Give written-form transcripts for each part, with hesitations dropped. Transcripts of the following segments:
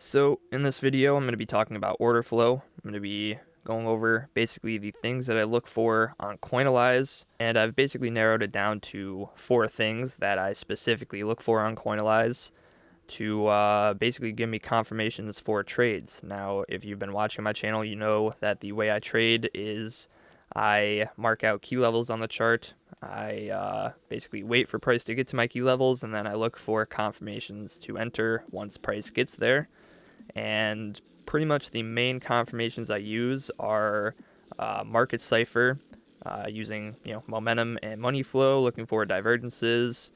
So in this video, I'm going to be talking about order flow. I'm going to be going over basically the things that I look for on Coinalyze, and I've basically narrowed it down to 4 things that I specifically look for on Coinalyze to basically give me confirmations for trades. Now, if you've been watching my channel, you know that the way I trade is I mark out key levels on the chart. I basically wait for price to get to my key levels, and then I look for confirmations to enter once price gets there. And pretty much the main confirmations I use are market cipher, using momentum and money flow, looking for divergences.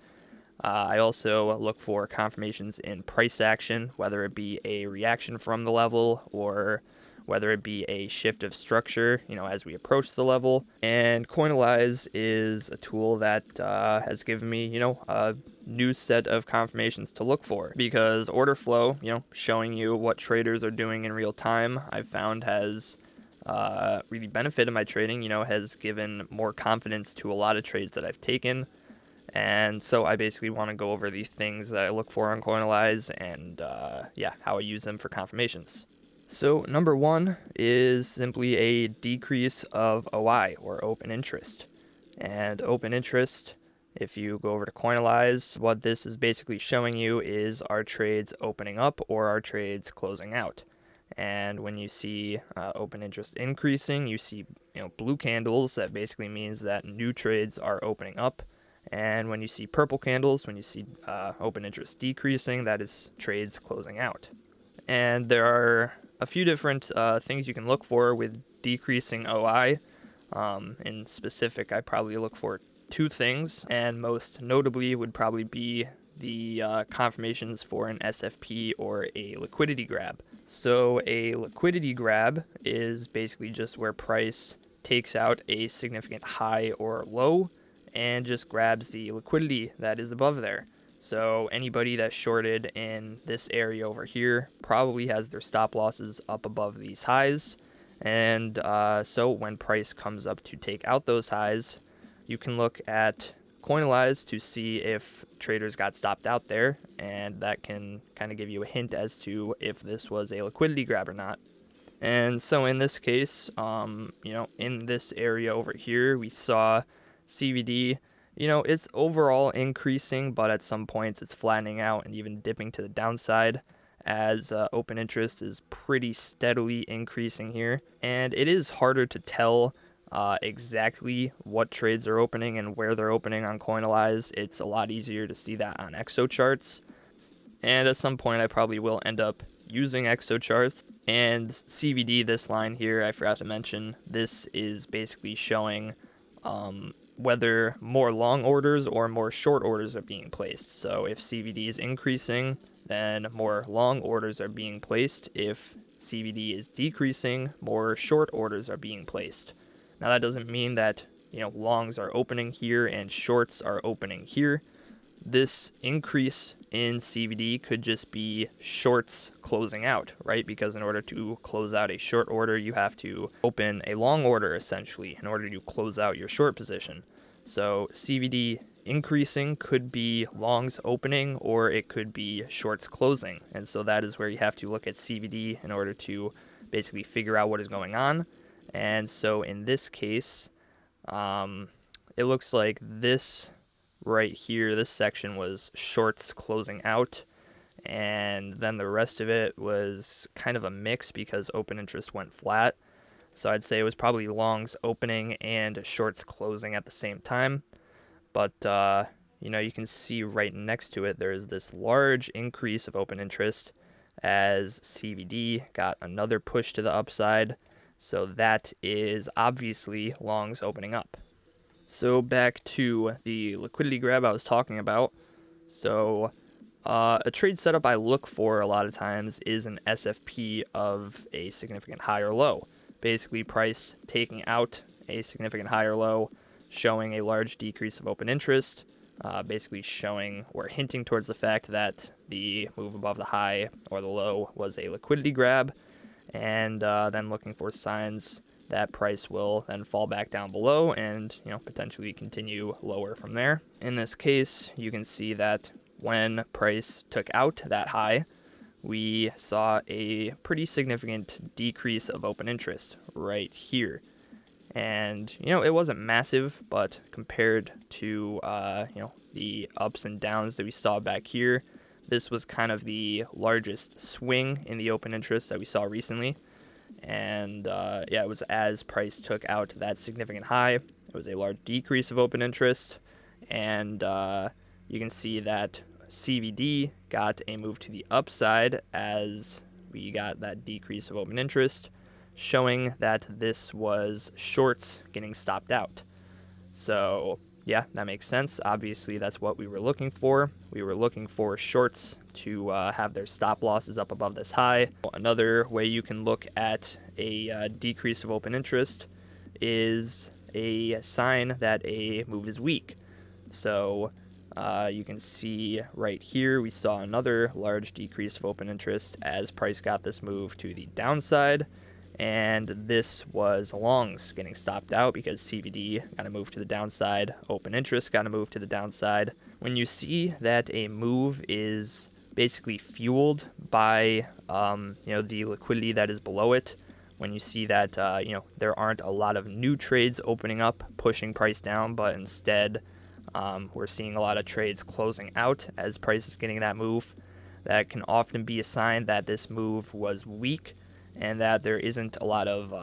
I also look for confirmations in price action, whether it be a reaction from the level or whether it be a shift of structure, as we approach the level. And Coinalyze is a tool that has given me, a new set of confirmations to look for, because order flow, showing you what traders are doing in real time, I've found has really benefited my trading, has given more confidence to a lot of trades that I've taken. And so I basically want to go over the things that I look for on Coinalyze and how I use them for confirmations. So number 1 is simply a decrease of OI, or open interest. And open interest, if you go over to Coinalyze, what this is basically showing you is our trades opening up or our trades closing out. And when you see open interest increasing, you see blue candles. That basically means that new trades are opening up. And when you see purple candles, when you see open interest decreasing, that is trades closing out. And there are a few different things you can look for with decreasing OI. In specific, I probably look for 2 things, and most notably would probably be the confirmations for an SFP or a liquidity grab. So a liquidity grab is basically just where price takes out a significant high or low and just grabs the liquidity that is above there. So anybody that shorted in this area over here probably has their stop losses up above these highs. And so when price comes up to take out those highs, you can look at Coinalyze to see if traders got stopped out there, and that can kind of give you a hint as to if this was a liquidity grab or not. And so in this case, in this area over here, we saw CVD, it's overall increasing, but at some points it's flattening out and even dipping to the downside, as open interest is pretty steadily increasing here. And it is harder to tell exactly what trades are opening and where they're opening on Coinalyze. It's a lot easier to see that on exo charts. And at some point I probably will end up using exo charts. And CVD, this line here, I forgot to mention, this is basically showing whether more long orders or more short orders are being placed. So if CVD is increasing, then more long orders are being placed. If CVD is decreasing, more short orders are being placed. Now that doesn't mean that longs are opening here and shorts are opening here. This increase in CVD could just be shorts closing out, right? Because in order to close out a short order, you have to open a long order, essentially, in order to close out your short position. So CVD increasing could be longs opening, or it could be shorts closing. And so that is where you have to look at CVD in order to basically figure out what is going on. And so in this case, it looks like this right here, this section was shorts closing out, and then the rest of it was kind of a mix because open interest went flat. So I'd say it was probably longs opening and shorts closing at the same time. But you can see right next to it there's this large increase of open interest as CVD got another push to the upside. So that is obviously longs opening up. So back to the liquidity grab I was talking about. So a trade setup I look for a lot of times is an SFP of a significant high or low. Basically price taking out a significant high or low, showing a large decrease of open interest, basically showing or hinting towards the fact that the move above the high or the low was a liquidity grab, and then looking for signs that price will then fall back down below and potentially continue lower from there. In this case, you can see that when price took out that high, we saw a pretty significant decrease of open interest right here. And, it wasn't massive, but compared to, the ups and downs that we saw back here, this was kind of the largest swing in the open interest that we saw recently. And, it was as price took out that significant high. It was a large decrease of open interest. And you can see that CVD got a move to the upside as we got that decrease of open interest, showing that this was shorts getting stopped out. So, yeah, that makes sense. Obviously, that's what we were looking for. We were looking for shorts to have their stop losses up above this high. Another way you can look at a decrease of open interest is a sign that a move is weak. So, you can see right here, we saw another large decrease of open interest as price got this move to the downside. And this was longs getting stopped out because CVD got a move to the downside, open interest got a move to the downside. When you see that a move is basically fueled by, the liquidity that is below it, when you see that, there aren't a lot of new trades opening up, pushing price down, but instead we're seeing a lot of trades closing out as price is getting that move, that can often be a sign that this move was weak and that there isn't a lot of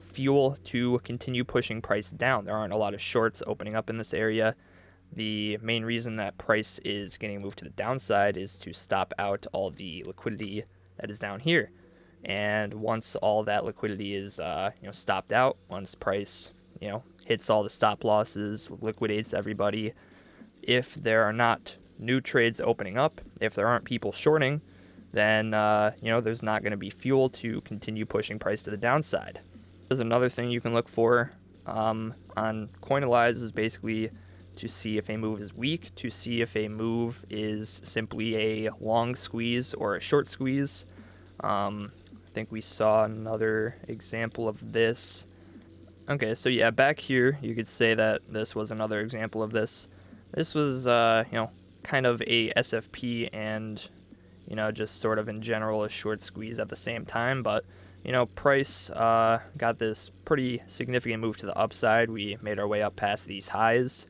fuel to continue pushing price down. There aren't a lot of shorts opening up in this area. The main reason that price is getting moved to the downside is to stop out all the liquidity that is down here. And once all that liquidity is stopped out, once price hits all the stop losses, liquidates everybody, if there are not new trades opening up, if there aren't people shorting, then there's not going to be fuel to continue pushing price to the downside. There's another thing you can look for on Coinalyze is basically to see if a move is weak, to see if a move is simply a long squeeze or a short squeeze. I think we saw another example of this. Okay, so yeah, back here you could say that this was another example of this. This was kind of a SFP and just sort of in general a short squeeze at the same time, but price got this pretty significant move to the upside. We made our way up past these highs,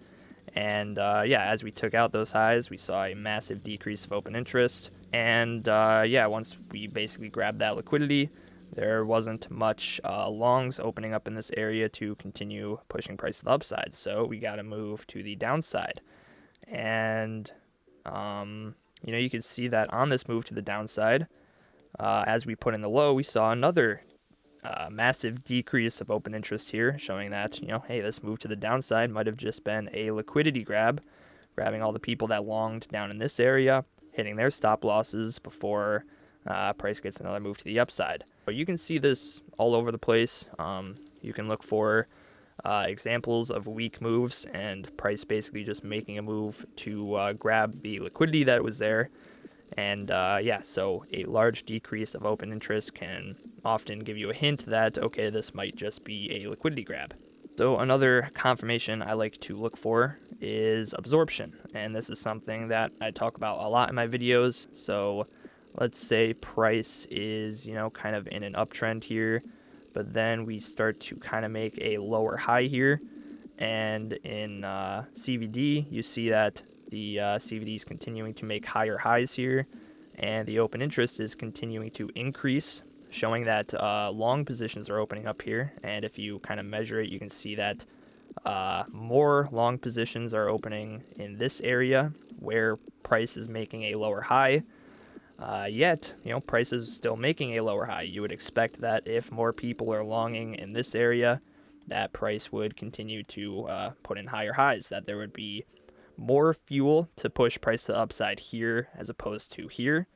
and as we took out those highs, we saw a massive decrease of open interest, and once we basically grabbed that liquidity, there wasn't much longs opening up in this area to continue pushing price to the upside, so we got to move to the downside. And you can see that on this move to the downside, as we put in the low, we saw another massive decrease of open interest here, showing that, hey, this move to the downside might have just been a liquidity grab, grabbing all the people that longed down in this area, hitting their stop losses before price gets another move to the upside. But you can see this all over the place. You can look for examples of weak moves and price basically just making a move to grab the liquidity that was there. And so a large decrease of open interest can often give you a hint that, okay, this might just be a liquidity grab. So another confirmation I like to look for is absorption. And this is something that I talk about a lot in my videos. So let's say price is, kind of in an uptrend here, but then we start to kind of make a lower high here. And in CVD, you see that the CVD is continuing to make higher highs here, and the open interest is continuing to increase, showing that long positions are opening up here. And if you kind of measure it, you can see that more long positions are opening in this area where price is making a lower high. Yet, price is still making a lower high. You would expect that if more people are longing in this area, that price would continue to put in higher highs, that there would be more fuel to push price to the upside here as opposed to here.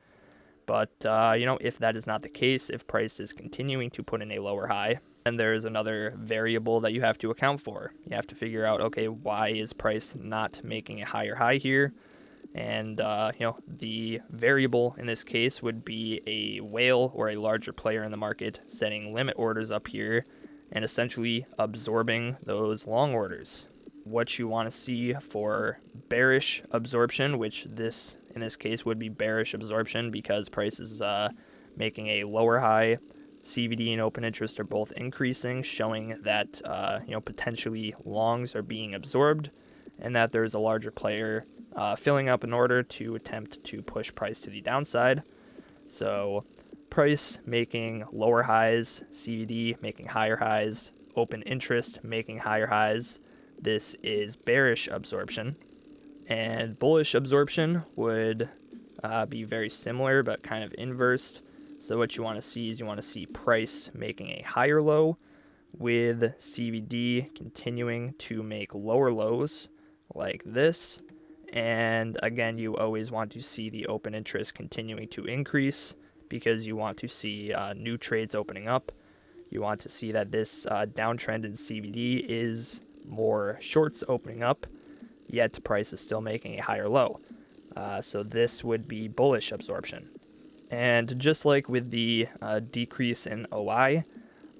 But, if that is not the case, if price is continuing to put in a lower high, then there's another variable that you have to account for. You have to figure out, okay, why is price not making a higher high here? And, the variable in this case would be a whale or a larger player in the market setting limit orders up here and essentially absorbing those long orders. What you want to see for bearish absorption, which this in this case would be bearish absorption because price is making a lower high. CVD and open interest are both increasing, showing that potentially longs are being absorbed and that there's a larger player filling up in order to attempt to push price to the downside. So price making lower highs, CVD making higher highs, open interest making higher highs. This is bearish absorption. And bullish absorption would be very similar but kind of inverse. So what you want to see is you want to see price making a higher low with CVD continuing to make lower lows like this. And again, you always want to see the open interest continuing to increase because you want to see new trades opening up. You want to see that this downtrend in CVD is more shorts opening up, yet price is still making a higher low. So this would be bullish absorption. And just like with the decrease in OI,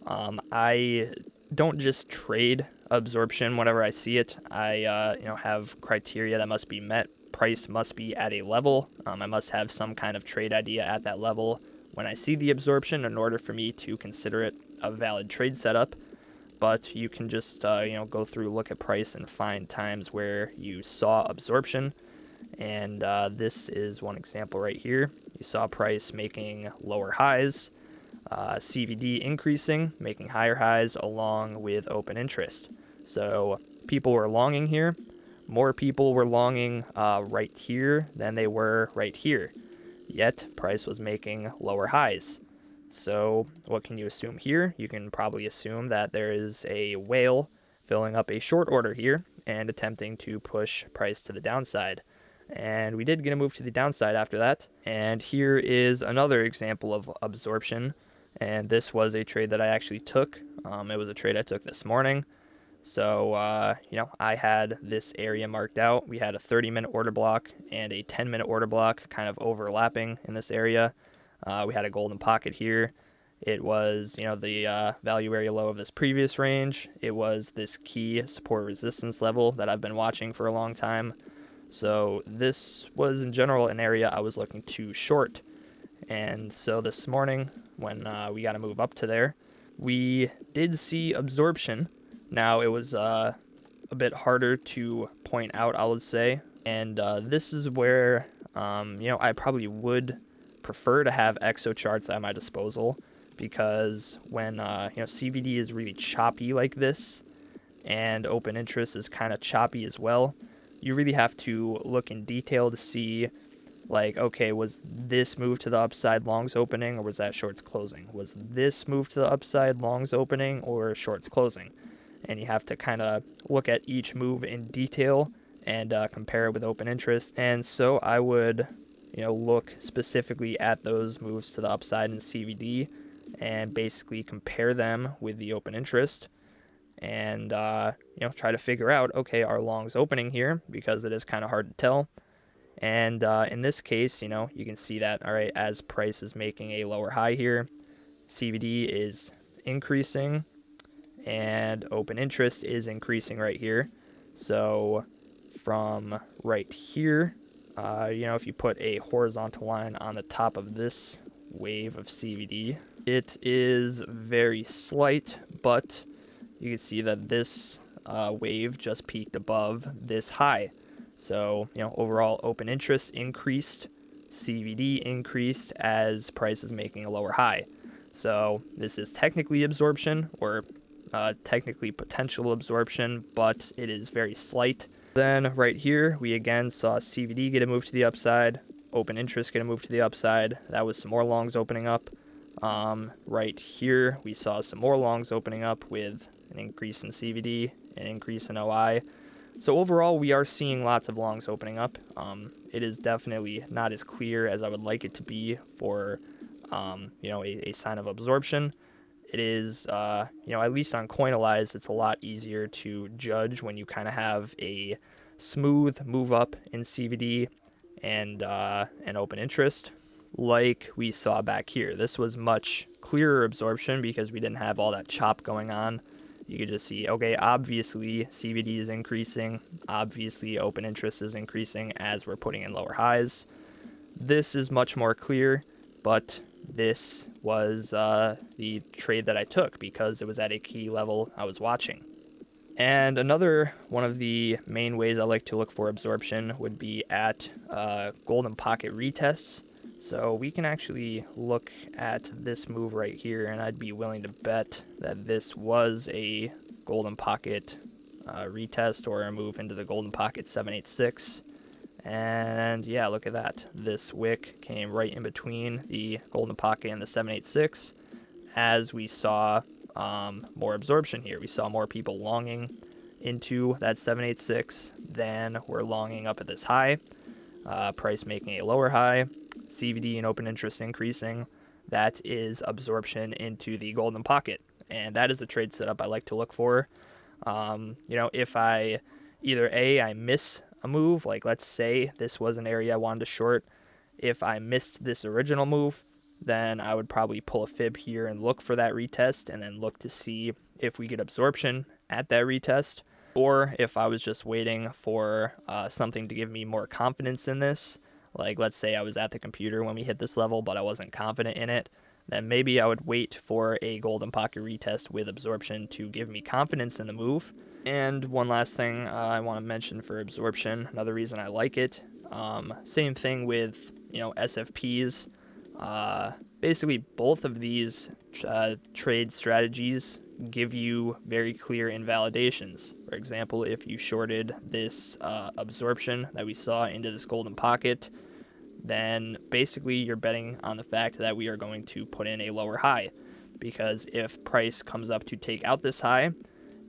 I don't just trade absorption whenever I see it. I have criteria that must be met. Price must be at a level. I must have some kind of trade idea at that level when I see the absorption in order for me to consider it a valid trade setup. But you can just go through, look at price, and find times where you saw absorption. And this is one example right here. You saw price making lower highs, CVD increasing, making higher highs along with open interest. So people were longing here. More people were longing right here than they were right here. Yet price was making lower highs. So what can you assume here? You can probably assume that there is a whale filling up a short order here and attempting to push price to the downside. And we did get a move to the downside after that. And here is another example of absorption. And this was a trade that I actually took. It was a trade I took this morning. So, I had this area marked out. We had a 30-minute order block and a 10-minute order block kind of overlapping in this area. We had a golden pocket here. It was, the value area low of this previous range. It was this key support resistance level that I've been watching for a long time. So this was in general an area I was looking to short. And so this morning when we got to move up to there, we did see absorption. Now it was a bit harder to point out, I would say. And this is where, I probably would prefer to have exo charts at my disposal because when, CVD is really choppy like this and open interest is kind of choppy as well, you really have to look in detail to see, like, okay, was this move to the upside longs opening or was that shorts closing? Was this move to the upside longs opening or shorts closing? And you have to kind of look at each move in detail and compare it with open interest. And so I would, look specifically at those moves to the upside in CVD and basically compare them with the open interest. And, try to figure out, okay, are longs opening here? Because it is kind of hard to tell. And in this case, you can see that, all right, as price is making a lower high here, CVD is increasing and open interest is increasing right here. So from right here, if you put a horizontal line on the top of this wave of CVD, it is very slight, but you can see that this wave just peaked above this high. So, overall open interest increased, CVD increased as price is making a lower high. So this is technically absorption or technically potential absorption, but it is very slight. Then right here, we again saw CVD get a move to the upside, open interest get a move to the upside. That was some more longs opening up. Right here, we saw some more longs opening up with an increase in CVD, an increase in OI. So overall, we are seeing lots of longs opening up. It is definitely not as clear as I would like it to be for, a sign of absorption. It is, at least on Coinalyze, it's a lot easier to judge when you kind of have a smooth move up in CVD and an open interest, like we saw back here. This was much clearer absorption because we didn't have all that chop going on. You could just see, okay, obviously CVD is increasing, obviously open interest is increasing as we're putting in lower highs. This is much more clear, but this was the trade that I took because it was at a key level I was watching. And another one of the main ways I like to look for absorption would be at golden pocket retests. So we can actually look at this move right here, and I'd be willing to bet that this was a golden pocket retest or a move into the golden pocket 786. And yeah, look at that. This wick came right in between the golden pocket and the 786 as we saw more absorption here. We saw more people longing into that 786 than were longing up at this high. Price making a lower high, CVD and open interest increasing. That is absorption into the golden pocket, and that is a trade setup I like to look for. If I either I miss a move, like let's say this was an area I wanted to short. If I missed this original move, then I would probably pull a fib here and look for that retest and then look to see if we get absorption at that retest. Or if I was just waiting for something to give me more confidence in this, like let's say I was at the computer when we hit this level but I wasn't confident in it, then maybe I would wait for a golden pocket retest with absorption to give me confidence in the move. And one last thing I want to mention for absorption, another reason I like it, same thing with SFPs. Basically, both of these trade strategies give you very clear invalidations. For example, if you shorted this absorption that we saw into this golden pocket, then basically you're betting on the fact that we are going to put in a lower high, because if price comes up to take out this high,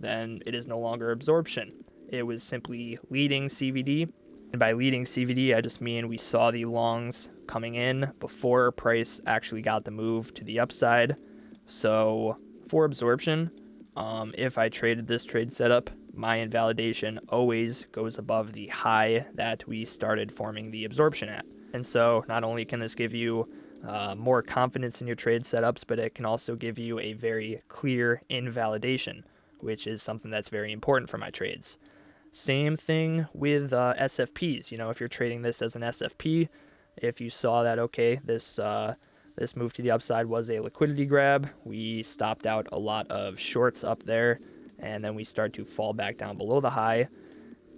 then it is no longer absorption. It was simply leading CVD. And by leading CVD, I just mean we saw the longs coming in before price actually got the move to the upside. So for absorption, if I traded this trade setup, my invalidation always goes above the high that we started forming the absorption at. And so not only can this give you more confidence in your trade setups, but it can also give you a very clear invalidation, which is something that's very important for my trades. Same thing with SFPs. If you're trading this as an SFP, if you saw that, okay, this move to the upside was a liquidity grab, we stopped out a lot of shorts up there, and then we start to fall back down below the high.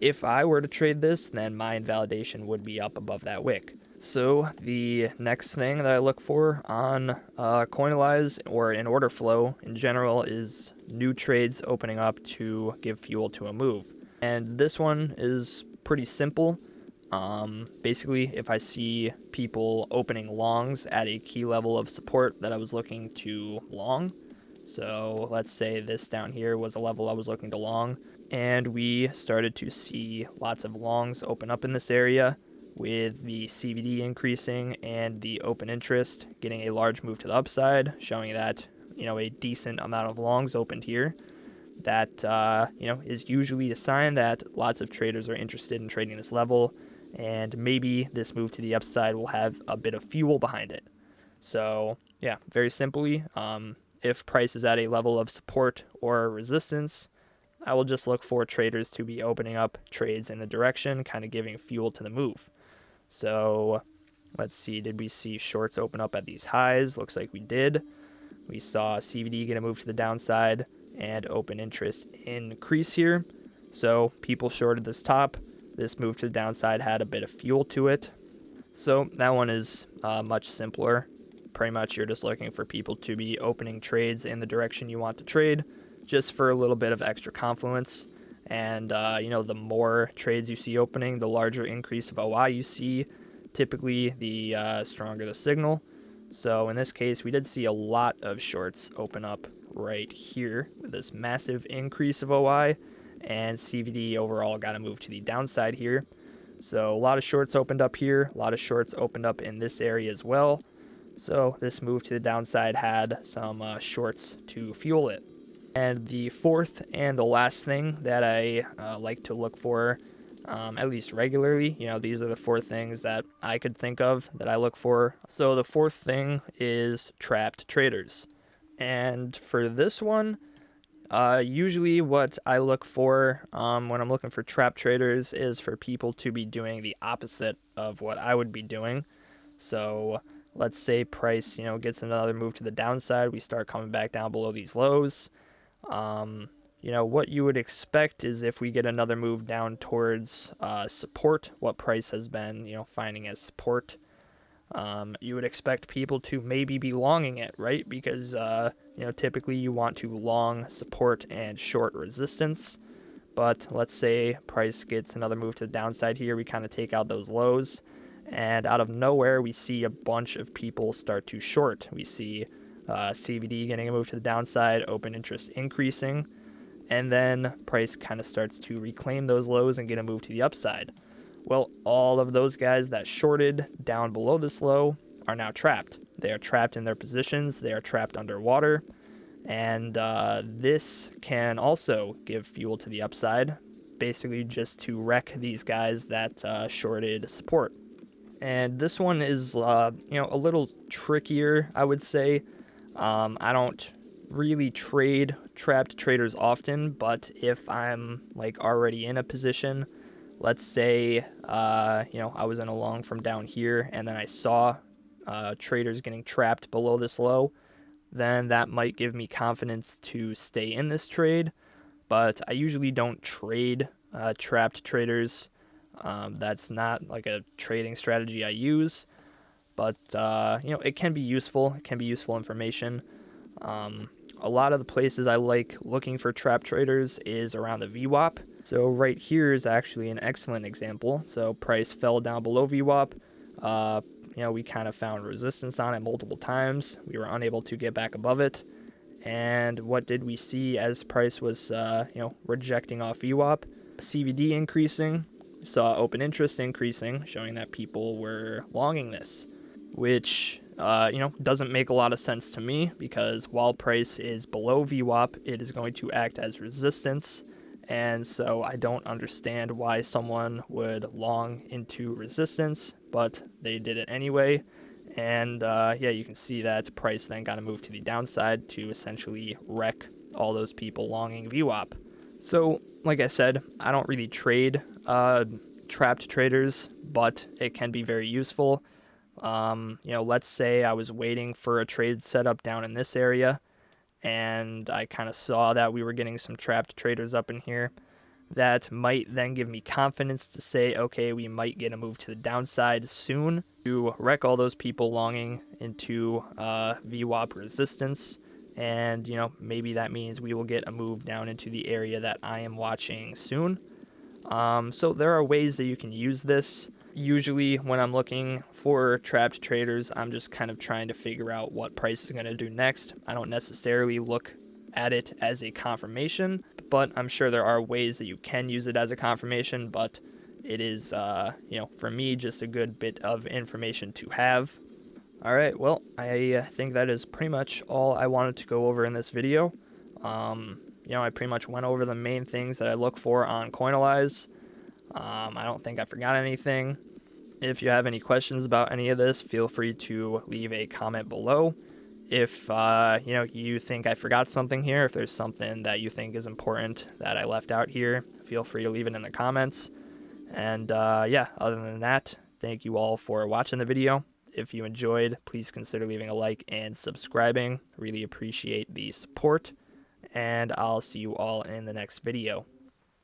If I were to trade this, then my invalidation would be up above that wick. So the next thing that I look for on Coinalyze or in order flow in general is new trades opening up to give fuel to a move. And this one is pretty simple. Basically, if I see people opening longs at a key level of support that I was looking to long, so let's say this down here was a level I was looking to long, and we started to see lots of longs open up in this area with the CVD increasing and the open interest getting a large move to the upside, showing that a decent amount of longs opened here. That is usually a sign that lots of traders are interested in trading this level, and maybe this move to the upside will have a bit of fuel behind it. So yeah, very simply, if price is at a level of support or resistance, I will just look for traders to be opening up trades in the direction, kind of giving fuel to the move. So let's see, did we see shorts open up at these highs? Looks like we did. We saw CVD get a move to the downside and open interest increase here. So people shorted this top. This move to the downside had a bit of fuel to it. So that one is much simpler. Pretty much you're just looking for people to be opening trades in the direction you want to trade, just for a little bit of extra confluence. And, the more trades you see opening, the larger increase of OI you see. Typically, the stronger the signal. So in this case, we did see a lot of shorts open up right here with this massive increase of OI, and CVD overall got to move to the downside here. So a lot of shorts opened up here, a lot of shorts opened up in this area as well. So this move to the downside had some shorts to fuel it. And the fourth and the last thing that I like to look for, at least regularly, these are the four things that I could think of that I look for. So the fourth thing is trapped traders. And for this one, usually what I look for when I'm looking for trapped traders is for people to be doing the opposite of what I would be doing. So let's say price, gets another move to the downside. We start coming back down below these lows. What you would expect is if we get another move down towards support, what price has been, finding as support. You would expect people to maybe be longing it, right? Because, typically you want to long support and short resistance. But let's say price gets another move to the downside here. We kind of take out those lows. And out of nowhere, we see a bunch of people start to short. We see CVD getting a move to the downside, open interest increasing. And then price kind of starts to reclaim those lows and get a move to the upside. Well, all of those guys that shorted down below this low are now trapped. They are trapped in their positions. They are trapped underwater. And this can also give fuel to the upside, basically just to wreck these guys that shorted support. And this one is, a little trickier, I would say. I don't really trade trapped traders often, but if I'm already in a position, let's say, I was in a long from down here and then I saw traders getting trapped below this low, then that might give me confidence to stay in this trade. But I usually don't trade trapped traders. That's not a trading strategy I use. But, it can be useful. It can be useful information. A lot of the places I like looking for trap traders is around the VWAP. So right here is actually an excellent example. So price fell down below VWAP. We kind of found resistance on it multiple times. We were unable to get back above it. And what did we see as price was, rejecting off VWAP? CVD increasing. We saw open interest increasing, showing that people were longing this, which doesn't make a lot of sense to me, because while price is below VWAP, it is going to act as resistance. And so I don't understand why someone would long into resistance, but they did it anyway. And you can see that price then got to move to the downside to essentially wreck all those people longing VWAP. So, like I said, I don't really trade trapped traders, but it can be very useful. Let's say I was waiting for a trade setup down in this area, and I kind of saw that we were getting some trapped traders up in here. That might then give me confidence to say, okay, we might get a move to the downside soon to wreck all those people longing into VWAP resistance. And, maybe that means we will get a move down into the area that I am watching soon. So there are ways that you can use this. Usually when I'm looking for trapped traders, I'm just kind of trying to figure out what price is going to do next. I don't necessarily look at it as a confirmation, but I'm sure there are ways that you can use it as a confirmation, but it is, for me, just a good bit of information to have. All right, well, I think that is pretty much all I wanted to go over in this video. I pretty much went over the main things that I look for on Coinalyze. I don't think I forgot anything. If you have any questions about any of this, feel free to leave a comment below. If, you think I forgot something here, if there's something that you think is important that I left out here, feel free to leave it in the comments. And, other than that, thank you all for watching the video. If you enjoyed, please consider leaving a like and subscribing. Really appreciate the support. And I'll see you all in the next video.